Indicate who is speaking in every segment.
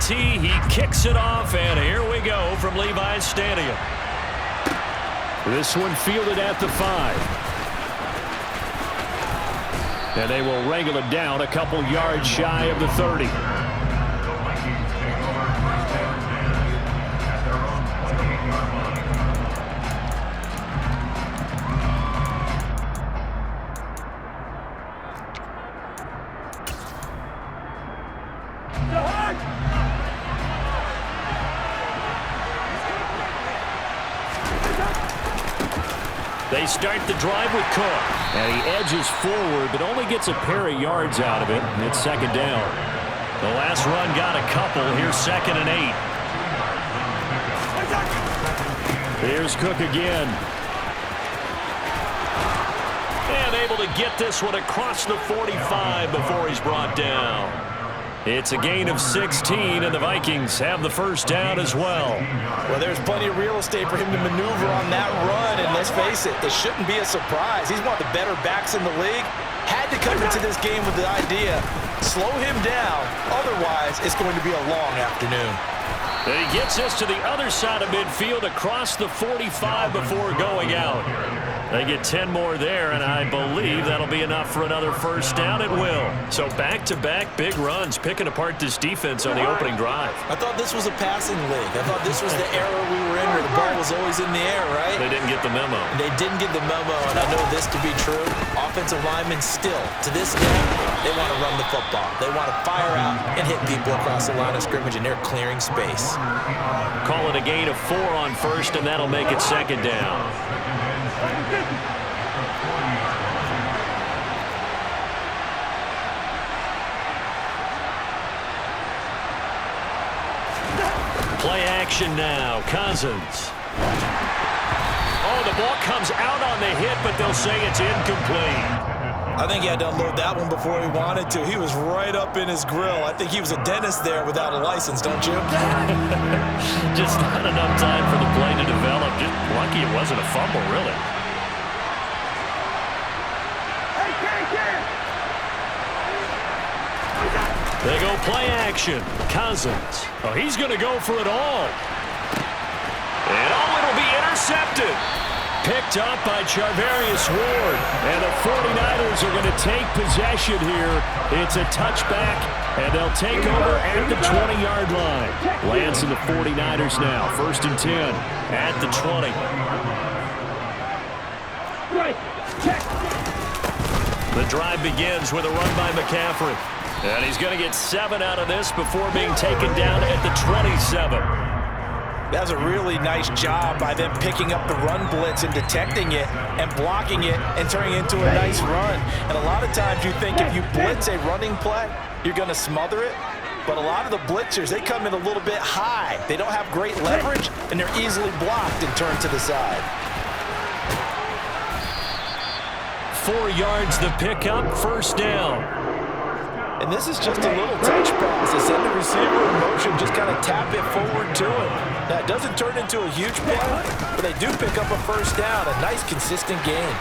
Speaker 1: tee. He kicks it off, and here we go from Levi's Stadium. This one fielded at the 5. And they will wrangle it down a couple yards shy of the 30. They start the drive with Cook. And he edges forward, but only gets a pair of yards out of it. And it's second down. The last run got a couple. Here's 2nd and 8. Here's Cook again. And able to get this one across the 45 before he's brought down. It's a gain of 16, and the Vikings have the first down as well.
Speaker 2: Well, there's plenty of real estate for him to maneuver on that run, and let's face it, it shouldn't be a surprise. He's one of the better backs in the league. Had to come into this game with the idea, slow him down, otherwise it's going to be a long afternoon.
Speaker 1: And he gets us to the other side of midfield across the 45 before going out. They get 10 more there, and I believe that'll be enough for another first down. It will. So back-to-back big runs, picking apart this defense on the opening drive.
Speaker 2: I thought this was a passing league. I thought this was the era we were in where the ball was always in the air, right?
Speaker 1: They didn't get the memo.
Speaker 2: They didn't get the memo, and I know this to be true. Offensive linemen still, to this day, they want to run the football. They want to fire out and hit people across the line of scrimmage, and they're clearing space.
Speaker 1: Call it a gain of 4 on first, and that'll make it second down. Play action now. Cousins. Oh, the ball comes out on the hit, but they'll say it's incomplete.
Speaker 2: I think he had to unload that one before he wanted to. He was right up in his grill. I think he was a dentist there without a license, don't you?
Speaker 1: Just not enough time for the play to develop. Just lucky it wasn't a fumble, really. They go play action. Cousins. Oh, he's going to go for it all. And it'll be intercepted. Picked up by Charvarius Ward. And the 49ers are going to take possession here. It's a touchback, and they'll take over at the 20-yard line. Lands in the 49ers now. 1st and 10 at the 20. The drive begins with a run by McCaffrey. And he's going to get 7 out of this before being taken down at the 27.
Speaker 2: That was a really nice job by them picking up the run blitz and detecting it and blocking it and turning it into a nice run. And a lot of times you think if you blitz a running play, you're going to smother it. But a lot of the blitzers, they come in a little bit high. They don't have great leverage, and they're easily blocked and turned to the side.
Speaker 1: 4 yards the pickup, first down.
Speaker 2: And this is just a little touch pass. They send the receiver in motion, just kind of tap it forward to him. Now, it doesn't turn into a huge play, but they do pick up a first down. A nice, consistent gain.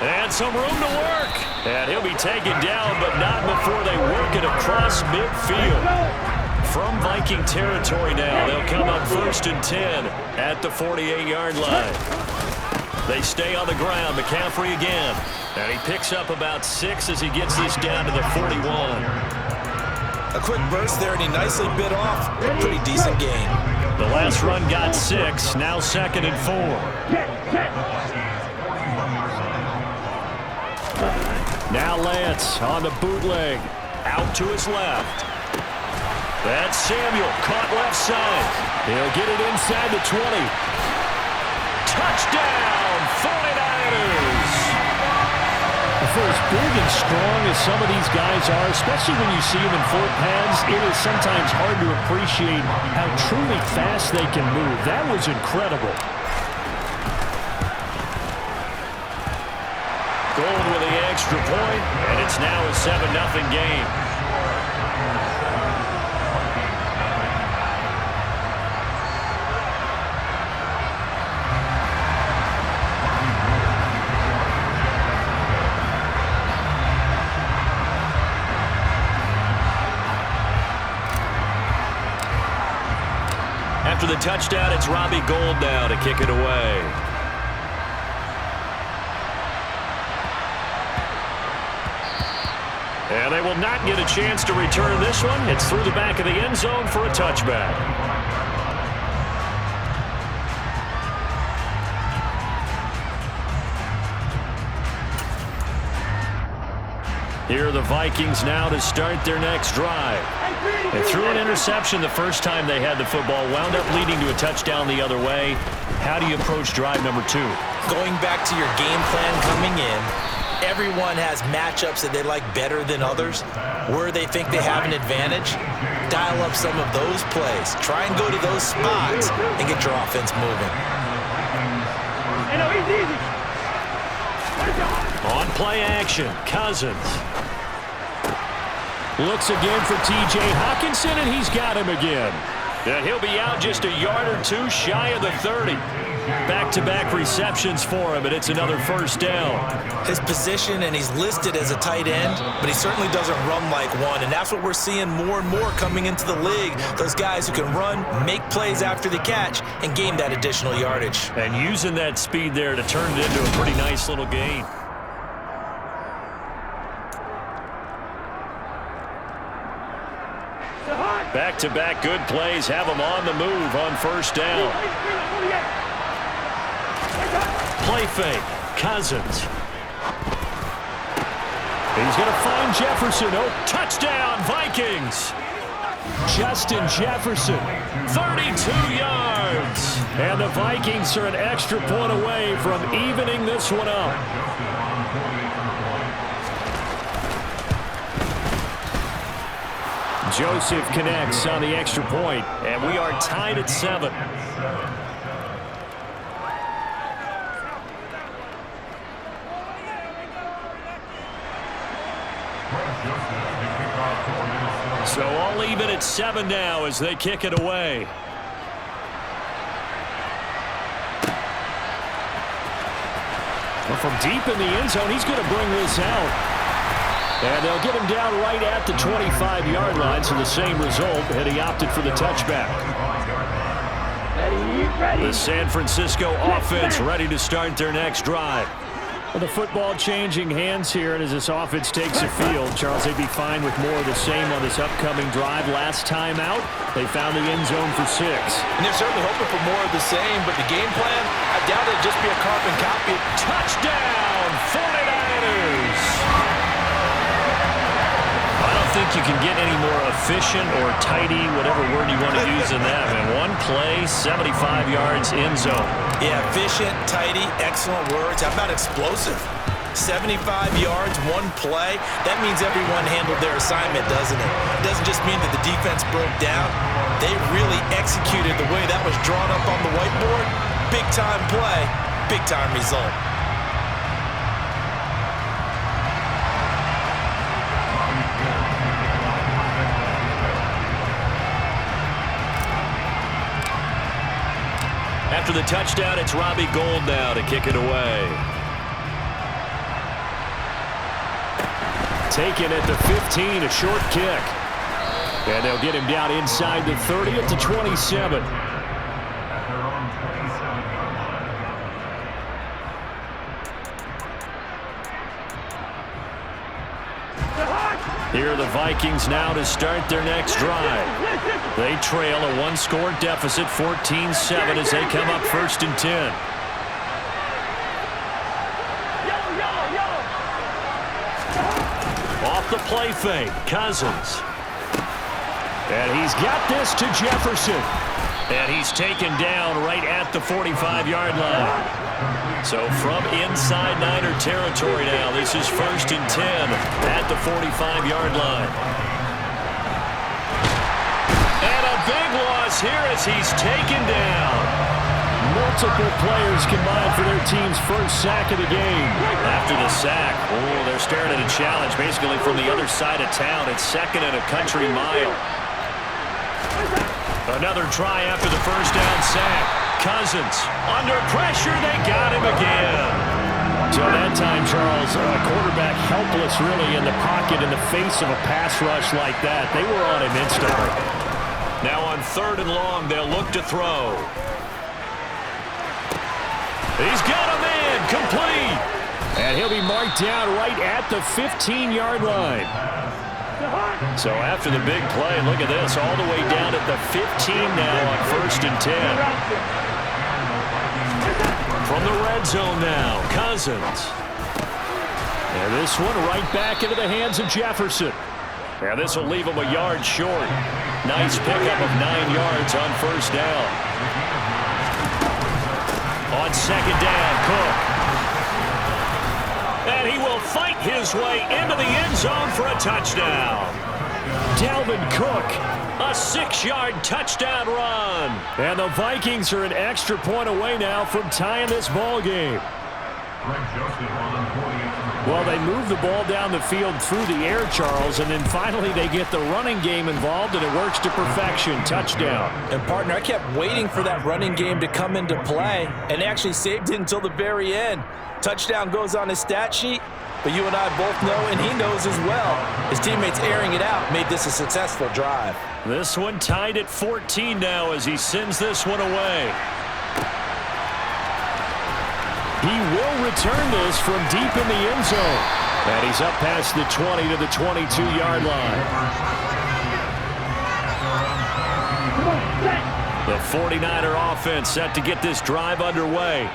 Speaker 1: And some room to work. And he'll be taken down, but not before they work it across midfield. From Viking territory now, they'll come up 1st and 10 at the 48-yard line. They stay on the ground. McCaffrey again. And he picks up about 6 as he gets this down to the 41.
Speaker 2: A quick burst there, and he nicely bit off a pretty decent gain.
Speaker 1: The last run got 6. Now 2nd and 4. Now Lance on the bootleg. Out to his left. That's Samuel. Caught left side. He'll get it inside the 20. Touchdown, 49ers! For as big and strong as some of these guys are, especially when you see them in full pads, it is sometimes hard to appreciate how truly fast they can move. That was incredible. Gold with the extra point, and it's now a 7-0 game. After the touchdown, it's Robbie Gould now to kick it away. And they will not get a chance to return this one. It's through the back of the end zone for a touchback. Here are the Vikings now to start their next drive. They threw an interception the first time they had the football, wound up leading to a touchdown the other way. How do you approach drive number 2?
Speaker 2: Going back to your game plan coming in, everyone has matchups that they like better than others. Where they think they have an advantage, dial up some of those plays. Try and go to those spots and get your offense moving.
Speaker 1: On play action, Cousins. Looks again for T.J. Hockenson, and he's got him again. And he'll be out just a yard or two shy of the 30. Back-to-back receptions for him, and it's another first down.
Speaker 2: His position, and he's listed as a tight end, but he certainly doesn't run like one, and that's what we're seeing more and more coming into the league. Those guys who can run, make plays after the catch, and gain that additional yardage.
Speaker 1: And using that speed there to turn it into a pretty nice little gain. Back-to-back good plays have him on the move on first down. Play fake, Cousins. He's going to find Jefferson. Oh, touchdown, Vikings. Justin Jefferson, 32 yards. And the Vikings are an extra point away from evening this one up. Joseph connects on the extra point, and we are tied at 7. So all even at 7 now as they kick it away. Well, from deep in the end zone, he's going to bring this out. And they'll get him down right at the 25-yard line, so the same result, and he opted for the touchback. The San Francisco offense ready to start their next drive. Well, the football changing hands here, and as this offense takes the field, Charles, they'd be fine with more of the same on this upcoming drive. Last time out, they found the end zone for 6.
Speaker 2: And they're certainly hoping for more of the same, but the game plan, I doubt it'll just be a carbon copy.
Speaker 1: Touchdown, 49ers! I don't think you can get any more efficient or tidy, whatever word you want to use in that. Man, one play, 75 yards, end zone.
Speaker 2: Yeah, efficient, tidy, excellent words. How about explosive? 75 yards, one play. That means everyone handled their assignment, doesn't it? It doesn't just mean that the defense broke down. They really executed the way that was drawn up on the whiteboard. Big-time play, big-time result.
Speaker 1: After the touchdown, it's Robbie Gould now to kick it away. Taken at the 15, a short kick. And they'll get him down inside the 30 at the 27. Here are the Vikings now to start their next drive. They trail a one-score deficit, 14-7, as they come up 1st and 10. Off the play fake, Cousins. And he's got this to Jefferson. And he's taken down right at the 45-yard line. So from inside Niner territory now, this is 1st and 10 at the 45-yard line. And a big loss here as he's taken down. Multiple players combined for their team's first sack of the game. After the sack, they're staring at a challenge basically from the other side of town. It's 2nd and a country mile. Another try after the first down sack. Cousins under pressure. They got him again. So that time, Charles, a quarterback helpless really in the pocket in the face of a pass rush like that. They were on him instantly. Now on 3rd and long, they'll look to throw. He's got a man, complete. And he'll be marked down right at the 15-yard line. So after the big play, look at this, all the way down at the 15 now on 1st and 10. From the red zone now, Cousins. And this one right back into the hands of Jefferson. And this will leave him a yard short. Nice pickup of 9 yards on 1st down. On 2nd down, Cook. And he will fight his way into the end zone for a touchdown. Dalvin Cook, a 6-yard touchdown run. And the Vikings are an extra point away now from tying this ball game. Well, they move the ball down the field through the air, Charles, and then finally they get the running game involved, and it works to perfection. Touchdown.
Speaker 2: And, partner, I kept waiting for that running game to come into play and actually saved it until the very end. Touchdown goes on his stat sheet, but you and I both know, and he knows as well, his teammates airing it out made this a successful drive.
Speaker 1: This one tied at 14 now as he sends this one away. He will return this from deep in the end zone. And he's up past the 20 to the 22-yard line. The 49er offense set to get this drive underway.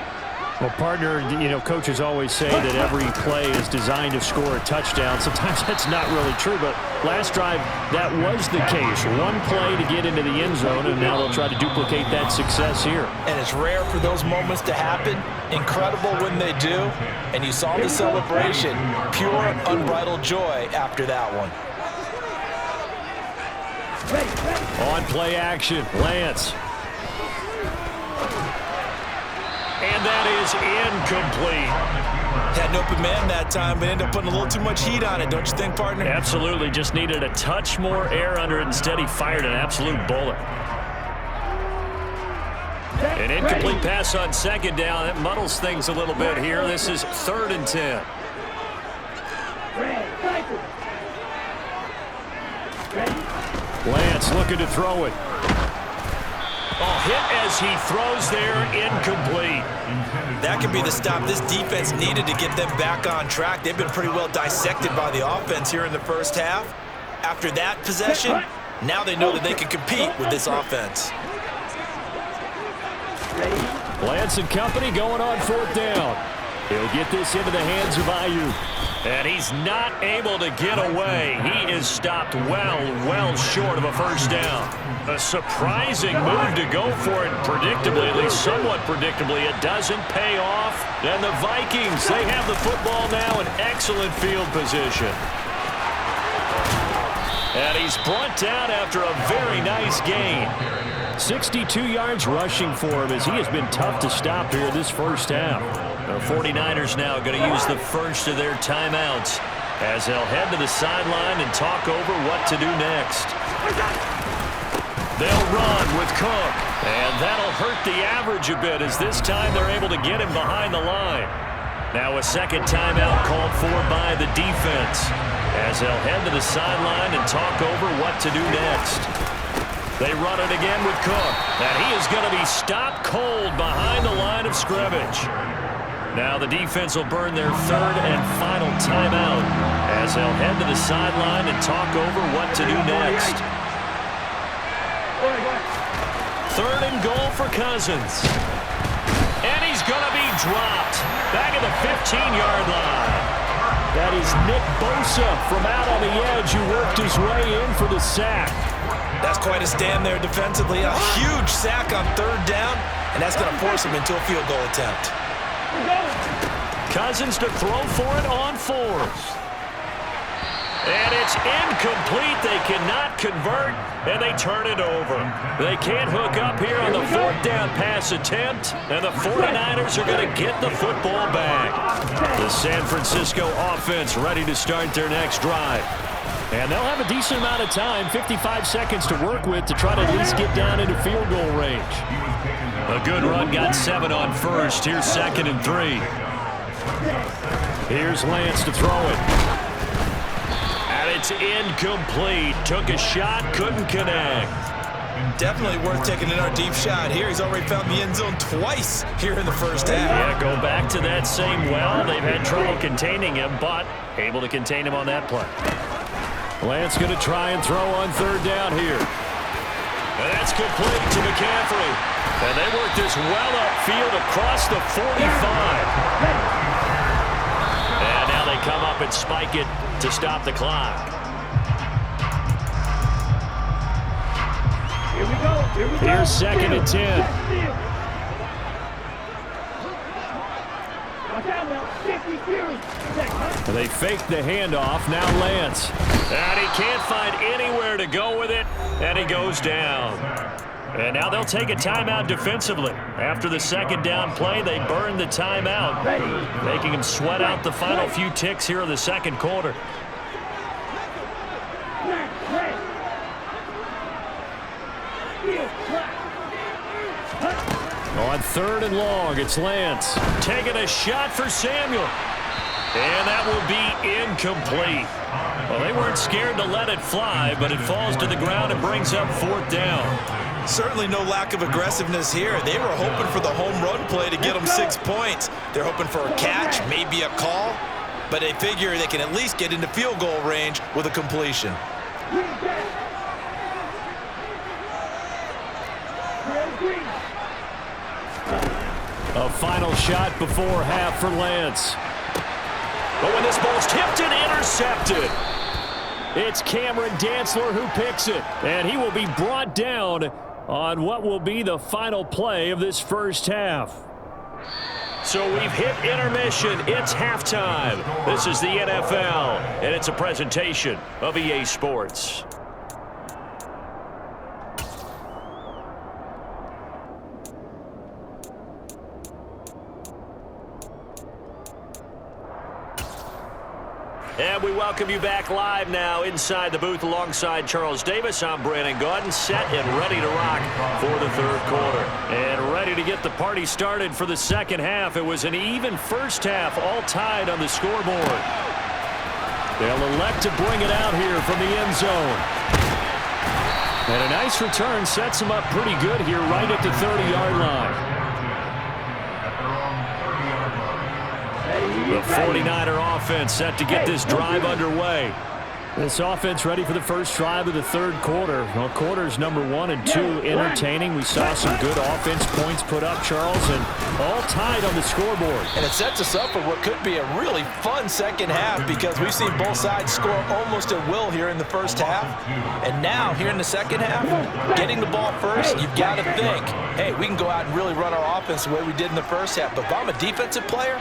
Speaker 1: Well, partner, you know, coaches always say that every play is designed to score a touchdown. Sometimes that's not really true, but last drive, that was the case. One play to get into the end zone, and now they'll try to duplicate that success here.
Speaker 2: And it's rare for those moments to happen. Incredible when they do. And you saw the celebration. Pure, unbridled joy after that one.
Speaker 1: On play action, Lance. And that is incomplete.
Speaker 2: Had an open man that time, but ended up putting a little too much heat on it, don't you think, partner?
Speaker 1: Absolutely. Just needed a touch more air under it. Instead, he fired an absolute bullet. An incomplete pass on 2nd down. That muddles things a little bit here. This is 3rd and 10. Lance looking to throw it. Oh, hit as he throws there, incomplete.
Speaker 2: That could be the stop this defense needed to get them back on track. They've been pretty well dissected by the offense here in the first half. After that possession, now they know that they can compete with this offense.
Speaker 1: Lance and company going on 4th down. He'll get this into the hands of Ayuk. And he's not able to get away. He is stopped well short of a 1st down. A surprising move to go for it predictably, at least somewhat predictably. It doesn't pay off. And the Vikings, they have the football now in excellent field position. And he's brought down after a very nice gain. 62 yards rushing for him as he has been tough to stop here this first half. The 49ers now going to use the first of their timeouts as they'll head to the sideline and talk over what to do next. They'll run with Cook, and that'll hurt the average a bit as this time they're able to get him behind the line. Now a 2nd timeout called for by the defense as they'll head to the sideline and talk over what to do next. They run it again with Cook, and he is going to be stopped cold behind the line of scrimmage. Now the defense will burn their 3rd and final timeout as they'll head to the sideline and talk over what to do next. 3rd and goal for Cousins. And he's going to be dropped back at the 15-yard line. That is Nick Bosa from out on the edge who worked his way in for the sack.
Speaker 2: That's quite a stand there defensively. A huge sack on 3rd down, and that's going to force him into a field goal attempt.
Speaker 1: Cousins to throw for it on 4th. And it's incomplete. They cannot convert, and they turn it over. They can't hook up here on the 4th down pass attempt, and the 49ers are going to get the football back. The San Francisco offense ready to start their next drive. And they'll have a decent amount of time, 55 seconds to work with to try to at least get down into field goal range. A good run, got 7 on 1st. Here's 2nd and 3. Here's Lance to throw it. And it's incomplete. Took a shot, couldn't connect.
Speaker 2: Definitely worth taking in our deep shot here. He's already found the end zone twice here in the first half.
Speaker 1: Yeah, go back to that same well. They've had trouble containing him, but able to contain him on that play. Lance going to try and throw on third down here. And that's complete to McCaffrey. And they work this well upfield across the 45. And now they come up and spike it to stop the clock.
Speaker 3: Here we go.
Speaker 1: Here's second and 10. They fake the handoff. Now Lance. And he can't find anywhere to go with it. And he goes down. And now they'll take a timeout defensively. After the second down play, they burn the timeout, making him sweat out the final few ticks here in the second quarter. On third and long, it's Lance taking a shot for Samuel. And that will be incomplete. Well, they weren't scared to let it fly, but it falls to the ground and brings up fourth down.
Speaker 2: Certainly no lack of aggressiveness here. They were hoping for the home run play to get them 6 points. They're hoping for a catch, maybe a call, but they figure they can at least get into field goal range with a completion.
Speaker 1: A final shot before half for Lance. But when this ball's tipped and intercepted, it's Cameron Dantzler who picks it. And he will be brought down on what will be the final play of this first half. So we've hit intermission. It's halftime. This is the NFL, and it's a presentation of EA Sports. And we welcome you back live now inside the booth alongside Charles Davis. I'm Brandon Gaudin, set and ready to rock for the third quarter. And ready to get the party started for the second half. It was an even first half, all tied on the scoreboard. They'll elect to bring it out here from the end zone. And a nice return sets them up pretty good here right at the 30-yard line. The 49er offense set to get this drive underway. This offense ready for the first drive of the third quarter. Well, quarters number 1 and 2 entertaining. We saw some good offense points put up, Charles, and all tied on the scoreboard.
Speaker 2: And it sets us up for what could be a really fun second half because we've seen both sides score almost at will here in the first half. And now, here in the second half, getting the ball first, you've got to think, hey, we can go out and really run our offense the way we did in the first half. But if I'm a defensive player,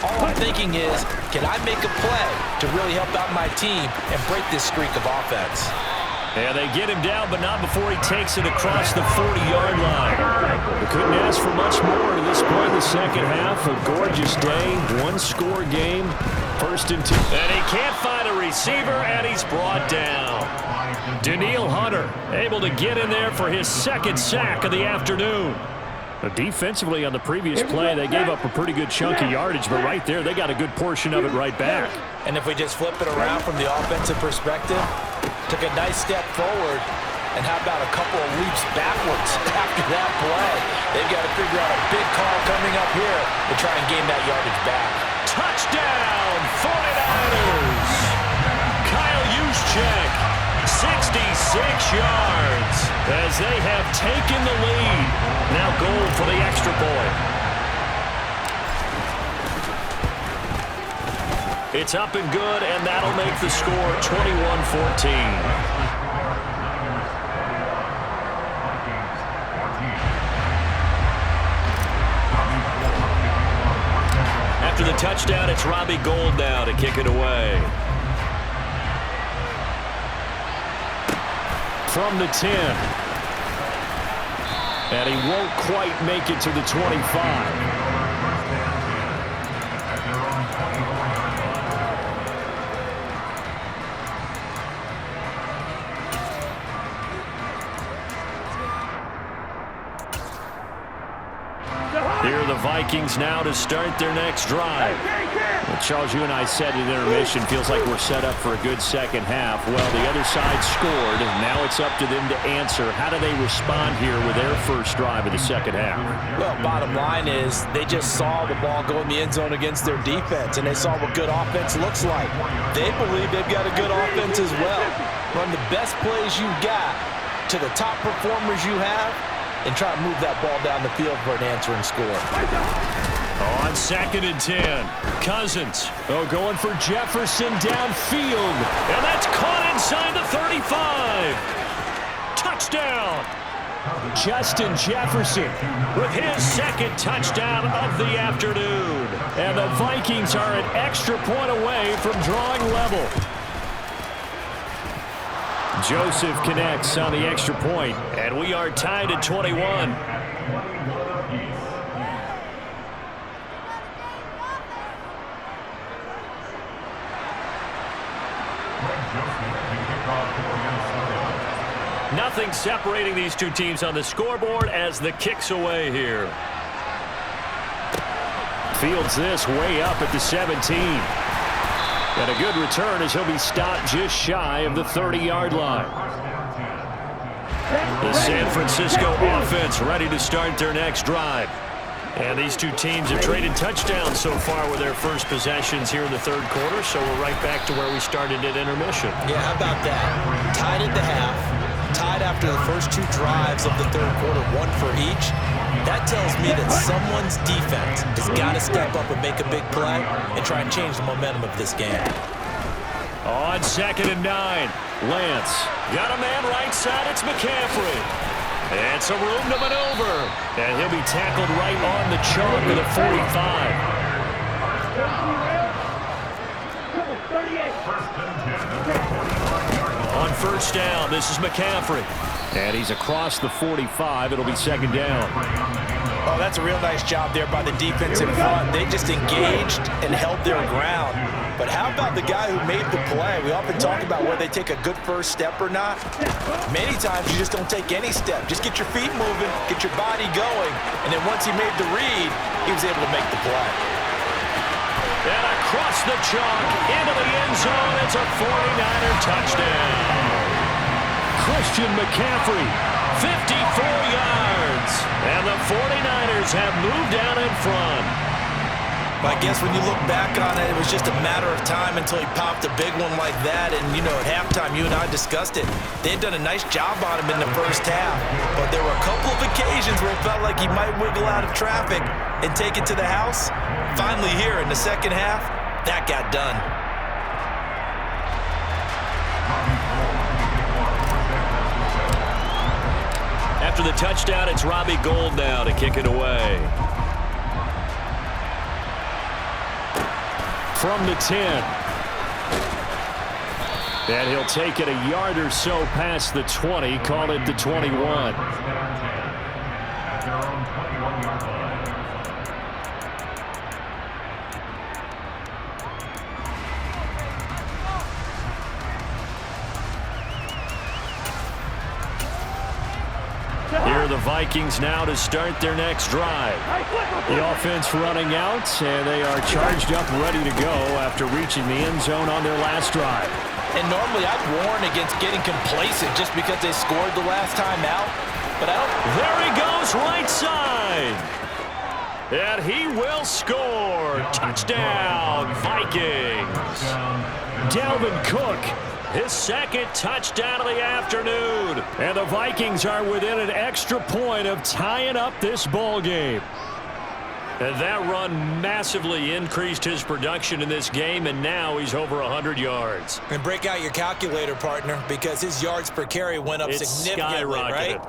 Speaker 2: all I'm thinking is, can I make a play to really help out my team and break this streak of offense?
Speaker 1: Yeah, they get him down, but not before he takes it across the 40-yard line. We couldn't ask for much more to this point in the second half. A gorgeous day, one-score game, first and 2. And he can't find a receiver, and he's brought down. Danielle Hunter able to get in there for his second sack of the afternoon. Defensively on the previous play, they gave up a pretty good chunk of yardage, but right there, they got a good portion of it right back.
Speaker 2: And if we just flip it around from the offensive perspective, took a nice step forward, and how about a couple of leaps backwards after that play? They've got to figure out a big call coming up here to try and gain that yardage back.
Speaker 1: Touchdown, 49ers! Kyle Juszczyk. 66 yards as they have taken the lead. Now goal for the extra point. It's up and good, and that'll make the score 21-14. After the touchdown, it's Robbie Gould now to kick it away. From the 10. And he won't quite make it to the 25. Here are the Vikings now to start their next drive. Well, Charles, you and I said at intermission, feels like we're set up for a good second half. Well, the other side scored, and now it's up to them to answer. How do they respond here with their first drive of the second half?
Speaker 2: Well, bottom line is they just saw the ball go in the end zone against their defense, and they saw what good offense looks like. They believe they've got a good offense as well. Run the best plays you've got to the top performers you have, and try to move that ball down the field for an answering score.
Speaker 1: On 2nd and 10, Cousins. Oh, going for Jefferson downfield. And that's caught inside the 35. Touchdown. Justin Jefferson with his second touchdown of the afternoon. And the Vikings are an extra point away from drawing level. Joseph connects on the extra point, and we are tied at 21. Nothing separating these two teams on the scoreboard as the kick's away here. Fields this way up at the 17. And a good return as he'll be stopped just shy of the 30-yard line. The San Francisco offense ready to start their next drive. And these two teams have traded touchdowns so far with their first possessions here in the third quarter, so we're right back to where we started at intermission.
Speaker 2: Yeah, how about that? Tied at the half, tied after the first two drives of the third quarter, one for each. That tells me that someone's defense has got to step up and make a big play and try and change the momentum of this game.
Speaker 1: On 2nd and 9, Lance got a man right side. It's McCaffrey. And some room to maneuver. And he'll be tackled right on the chalk of the 45. On first down, this is McCaffrey. And he's across the 45. It'll be second down.
Speaker 2: Oh, that's a real nice job there by the defense in front. They just engaged and held their ground. But how about the guy who made the play? We often talk about whether they take a good first step or not. Many times you just don't take any step. Just get your feet moving, get your body going, and then once he made the read, he was able to make the play.
Speaker 1: And across the chalk into the end zone, it's a 49er touchdown. Christian McCaffrey, 54 yards. And the 49ers have moved down in front.
Speaker 2: I guess when you look back on it, it was just a matter of time until he popped a big one like that. And, you know, at halftime, you and I discussed it. They had done a nice job on him in the first half. But there were a couple of occasions where it felt like he might wiggle out of traffic and take it to the house. Finally here in the second half, that got done.
Speaker 1: After the touchdown, it's Robbie Gould now to kick it away. From the 10. And he'll take it a yard or so past the 20, call it the 21. Here are the Vikings now to start their next drive. The offense running out, and they are charged up, ready to go after reaching the end zone on their last drive.
Speaker 2: And normally I'd warn against getting complacent just because they scored the last time out. But I don't...
Speaker 1: There he goes, right side. And he will score. Touchdown, Vikings. Dalvin Cook, his second touchdown of the afternoon. And the Vikings are within an extra point of tying up this ball game. And that run massively increased his production in this game, and now he's over 100 yards.
Speaker 2: And break out your calculator, partner, because his yards per carry went up significantly, right?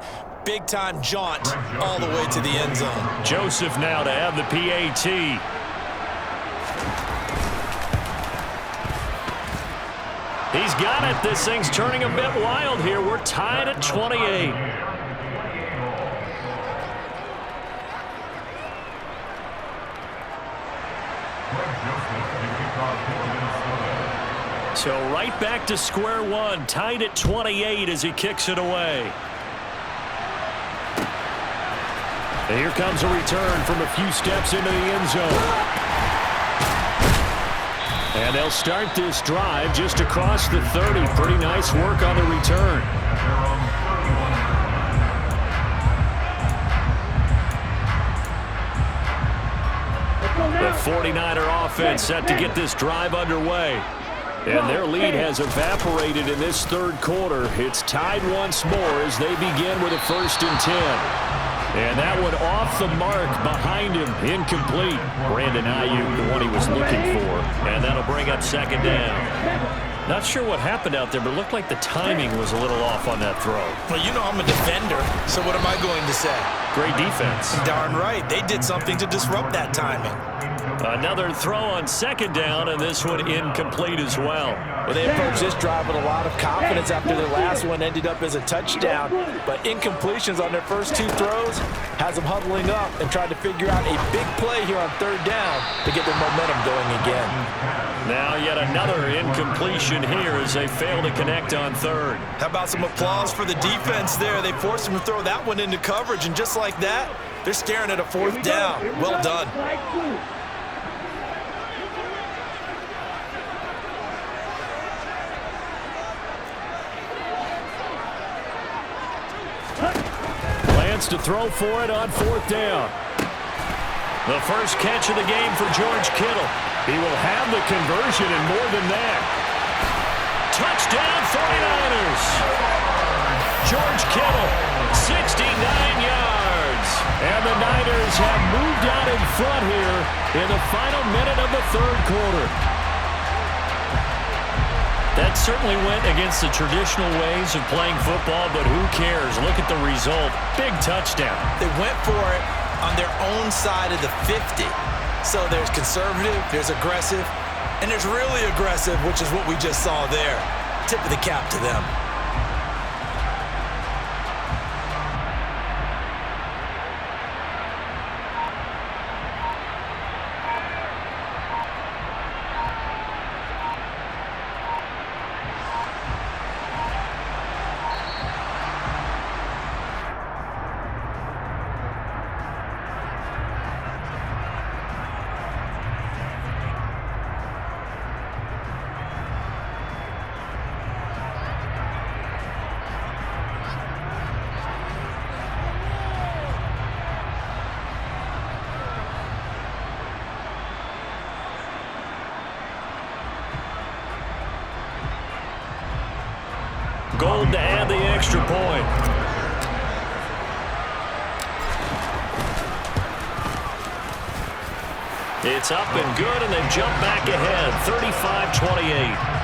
Speaker 2: Big-time jaunt all the way to the end zone.
Speaker 1: Joseph now to have the PAT. He's got it. This thing's turning a bit wild here. We're tied at 28. So right back to square one, tied at 28 as he kicks it away. And here comes a return from a few steps into the end zone. And they'll start this drive just across the 30. Pretty nice work on the return. The 49er offense set to get this drive underway. And their lead has evaporated in this third quarter. It's tied once more as they begin with a 1st and 10. And that one off the mark behind him, incomplete. Brandon Ayuk, the one he was looking for. And that'll bring up 2nd down. Not sure what happened out there, but it looked like the timing was a little off on that throw.
Speaker 2: Well, you know I'm a defender, so what am I going to say?
Speaker 1: Great defense.
Speaker 2: Darn right. They did something to disrupt that timing.
Speaker 1: Another throw on 2nd down, and this one incomplete as well.
Speaker 2: Well, they approached this drive with a lot of confidence after their last one ended up as a touchdown. But incompletions on their first 2 throws has them huddling up and trying to figure out a big play here on 3rd down to get their momentum going again.
Speaker 1: Now yet another incompletion here as they fail to connect on 3rd.
Speaker 2: How about some applause for the defense there? They forced them to throw that one into coverage, and just like that, they're staring at a 4th down. Well done.
Speaker 1: Plans to throw for it on 4th down. The first catch of the game for George Kittle. He will have the conversion and more than that. Touchdown 49ers. George Kittle, 69 yards. And the Niners have moved out in front here in the final minute of the 3rd quarter. That certainly went against the traditional ways of playing football, but who cares? Look at the result. Big touchdown.
Speaker 2: They went for it on their own side of the 50. So there's conservative, there's aggressive, and there's really aggressive, which is what we just saw there. Tip of the cap to them.
Speaker 1: Gold to add the extra point. It's up and good, and they've jumped back ahead, 35-28.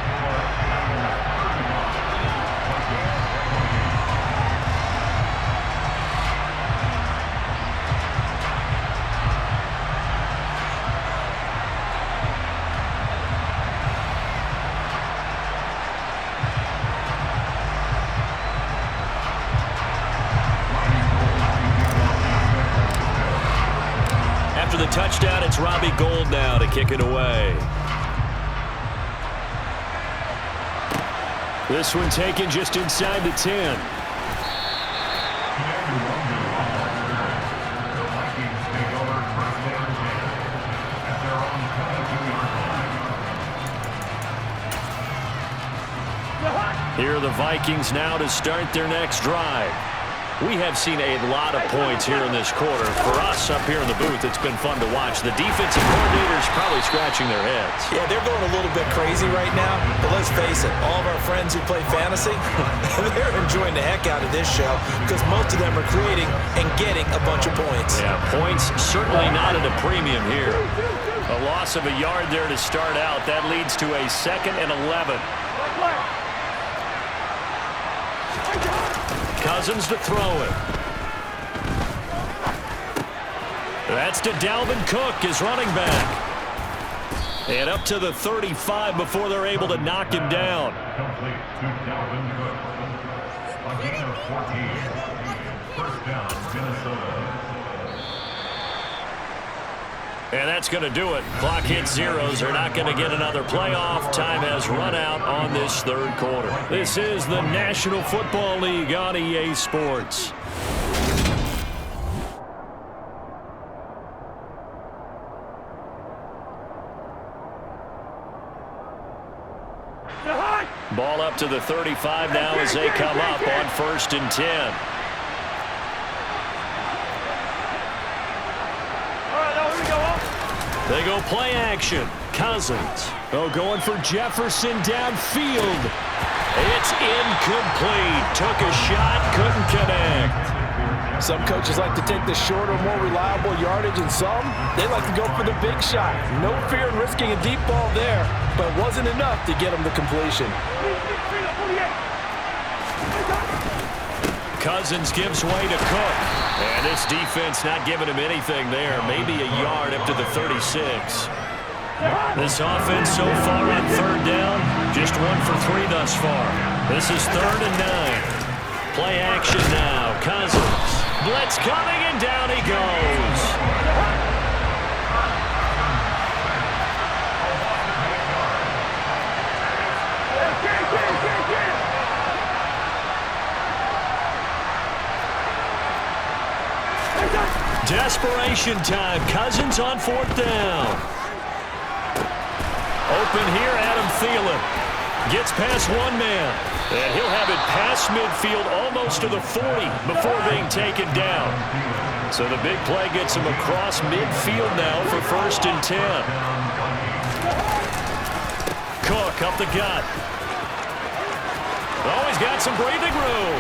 Speaker 1: After the touchdown, it's Robbie Gould now to kick it away. This one taken just inside the 10. Here are the Vikings now to start their next drive. We have seen a lot of points here in this quarter. For us up here in the booth, it's been fun to watch. The defensive coordinators probably scratching their heads.
Speaker 2: Yeah, they're going a little bit crazy right now. But let's face it, all of our friends who play fantasy, they're enjoying the heck out of this show because most of them are creating and getting a bunch of points.
Speaker 1: Yeah, points certainly not at a premium here. A loss of a yard there to start out. That leads to a 2nd and 11. Cousins to throw it. That's to Dalvin Cook, his running back. And up to the 35 before they're able to knock him down.
Speaker 3: Complete to Dalvin Cook. A gain of 14. First down, Minnesota.
Speaker 1: And that's going to do it. Clock hits zeros. They're not going to get another playoff. Time has run out on this 3rd quarter. This is the National Football League on EA Sports. Ball up to the 35 now as they come up on 1st and 10. They go play action. Cousins. Oh, going for Jefferson downfield. It's incomplete. Took a shot, couldn't connect.
Speaker 2: Some coaches like to take the shorter, more reliable yardage, and some, they like to go for the big shot. No fear in risking a deep ball there, but it wasn't enough to get him the completion.
Speaker 1: Cousins gives way to Cook. And this defense not giving him anything there. Maybe a yard up to the 36. This offense so far on 3rd down, just 1 for 3 thus far. This is 3rd and 9. Play action now. Cousins. Blitz coming, and down he goes. Desperation time. Cousins on 4th down. Open here, Adam Thielen. Gets past one man. And he'll have it past midfield almost to the 40 before being taken down. So the big play gets him across midfield now for 1st and 10. Cook up the gut. Oh, he's got some breathing room.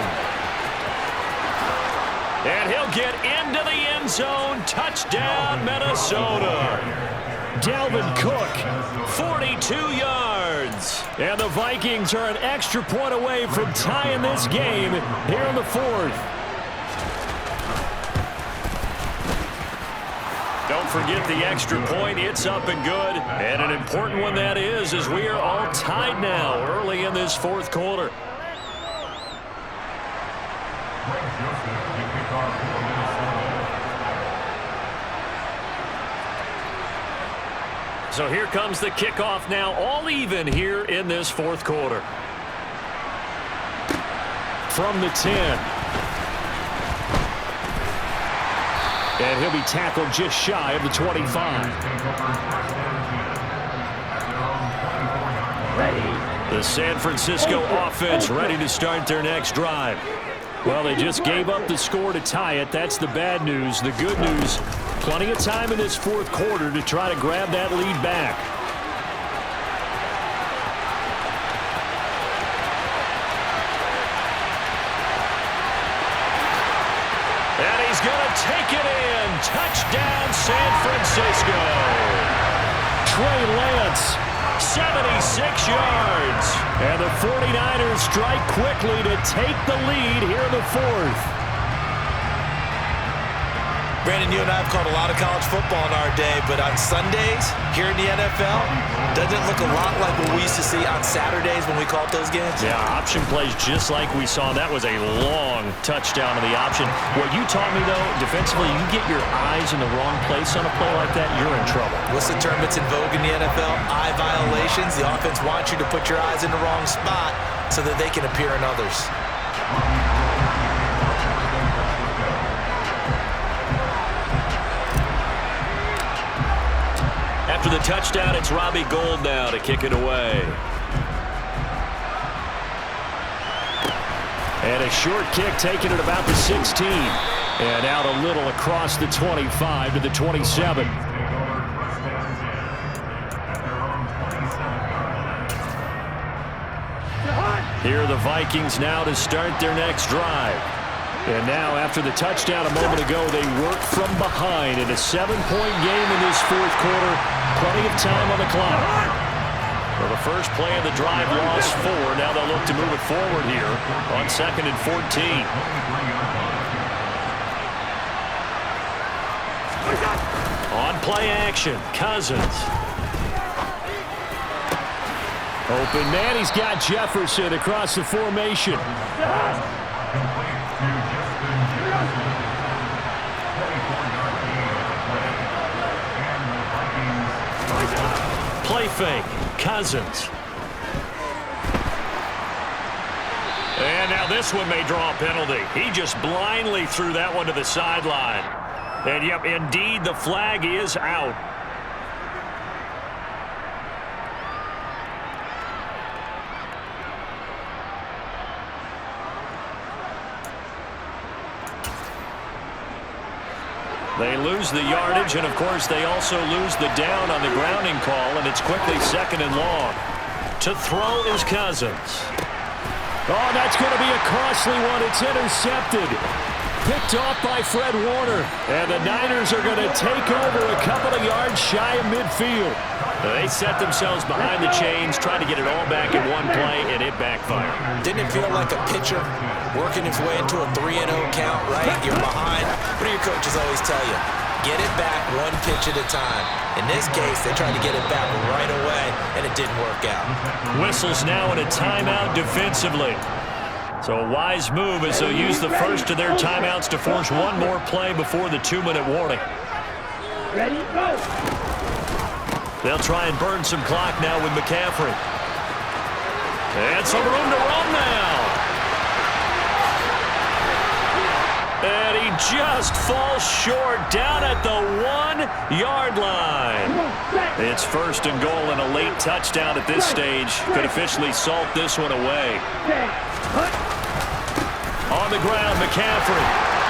Speaker 1: And he'll get into the end zone. Touchdown, Minnesota. Dalvin Cook, 42 yards. And the Vikings are an extra point away from tying this game here in the 4th. Don't forget the extra point. It's up and good. And an important one that is, as we are all tied now early in this 4th quarter. So here comes the kickoff now, all even here in this 4th quarter. From the 10. And he'll be tackled just shy of the 25. The San Francisco offense ready to start their next drive. Well, they just gave up the score to tie it. That's the bad news. The good news, plenty of time in this 4th quarter to try to grab that lead back. And he's going to take it in. Touchdown, San Francisco. Trey Lance, 76 yards. And the 49ers strike quickly to take the lead here in the 4th.
Speaker 2: Brandon, you and I have called a lot of college football in our day, but on Sundays here in the NFL, doesn't it look a lot like what we used to see on Saturdays when we called those games?
Speaker 1: Yeah, option plays just like we saw. That was a long touchdown to the option. What you taught me, though, defensively, you get your eyes in the wrong place on a play like that, you're in trouble.
Speaker 2: What's the term that's in vogue in the NFL? Eye violations. The offense wants you to put your eyes in the wrong spot so that they can appear in others.
Speaker 1: After the touchdown, it's Robbie Gould now to kick it away. And a short kick taken at about the 16. And out a little across the 25 to the 27. Here are the Vikings now to start their next drive. And now, after the touchdown a moment ago, they work from behind in a 7-point game in this 4th quarter. Plenty of time on the clock. Well, the first play of the drive lost 4. Now they'll look to move it forward here on 2nd and 14. On play action, Cousins. Open man, he's got Jefferson across the formation. Play fake, Cousins. And now this one may draw a penalty. He just blindly threw that one to the sideline. And yep, indeed, the flag is out. They lose the yardage, and, of course, they also lose the down on the grounding call, and it's quickly 2nd and long. To throw is Cousins. Oh, that's going to be a costly one. It's intercepted. Picked off by Fred Warner. And the Niners are going to take over a couple of yards shy of midfield. They set themselves behind the chains, trying to get it all back in one play, and it backfired.
Speaker 2: Didn't it feel like a pitcher working his way into a 3-0 count, right? You're behind. What do your coaches always tell you? Get it back one pitch at a time. In this case, they tried to get it back right away, and it didn't work out.
Speaker 1: Whistles now in a timeout defensively. So a wise move as they'll use the first of their timeouts to force one more play before the 2-minute warning.
Speaker 4: Ready, go!
Speaker 1: They'll try and burn some clock now with McCaffrey. And some room to run now. And he just falls short down at the 1-yard line. It's 1st and goal and a late touchdown at this stage. Could officially salt this one away. On the ground, McCaffrey.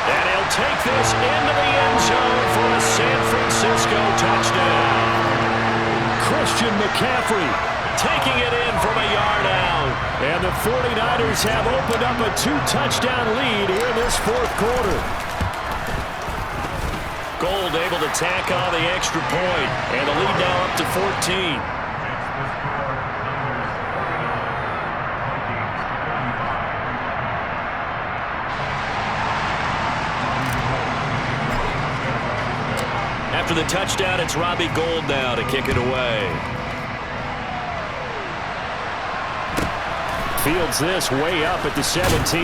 Speaker 1: And he'll take this into the end zone for a San Francisco touchdown. Christian McCaffrey taking it in from a yard out. And the 49ers have opened up a 2-touchdown lead here in this 4th quarter. Gold able to tack on the extra point. And the lead now up to 14. After the touchdown, it's Robbie Gould now to kick it away. Fields this way up at the 17.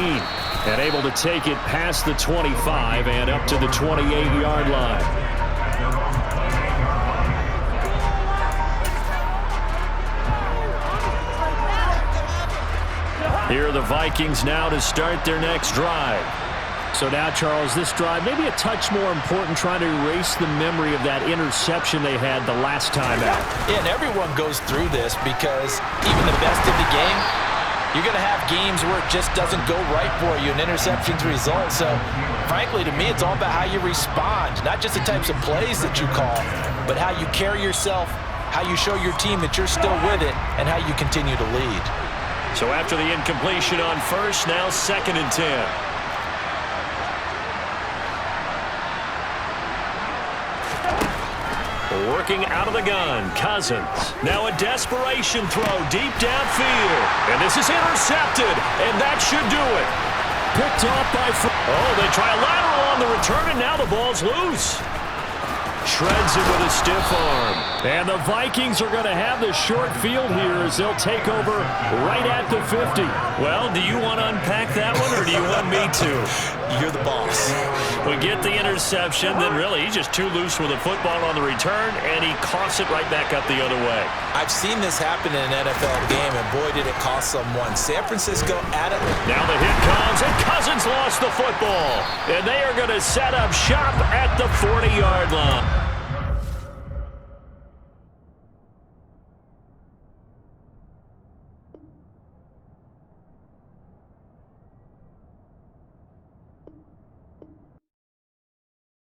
Speaker 1: And able to take it past the 25 and up to the 28-yard line. Here are the Vikings now to start their next drive. So now, Charles, this drive maybe a touch more important, trying to erase the memory of that interception they had the last time out.
Speaker 2: Yeah, and everyone goes through this because even the best of the game, you're going to have games where it just doesn't go right for you, and interceptions result. So, frankly, to me, it's all about how you respond, not just the types of plays that you call, but how you carry yourself, how you show your team that you're still with it, and how you continue to lead.
Speaker 1: So after the incompletion on first, now 2nd and 10. Working out of the gun, Cousins. Now a desperation throw deep downfield. And this is intercepted, and that should do it. Picked off by... Oh, they try a lateral on the return, and now the ball's loose. Shreds it with a stiff arm. And the Vikings are going to have the short field here as they'll take over right at the 50. Well, do you want to unpack that one, or do you want me to?
Speaker 2: You're the boss.
Speaker 1: We get the interception, then really he's just too loose with the football on the return, and he coughs it right back up the other way.
Speaker 2: I've seen this happen in an NFL game, and boy, did it cost someone. San Francisco at it.
Speaker 1: Now the hit comes, and Cousins lost the football. And they are going to set up shop at the 40-yard line.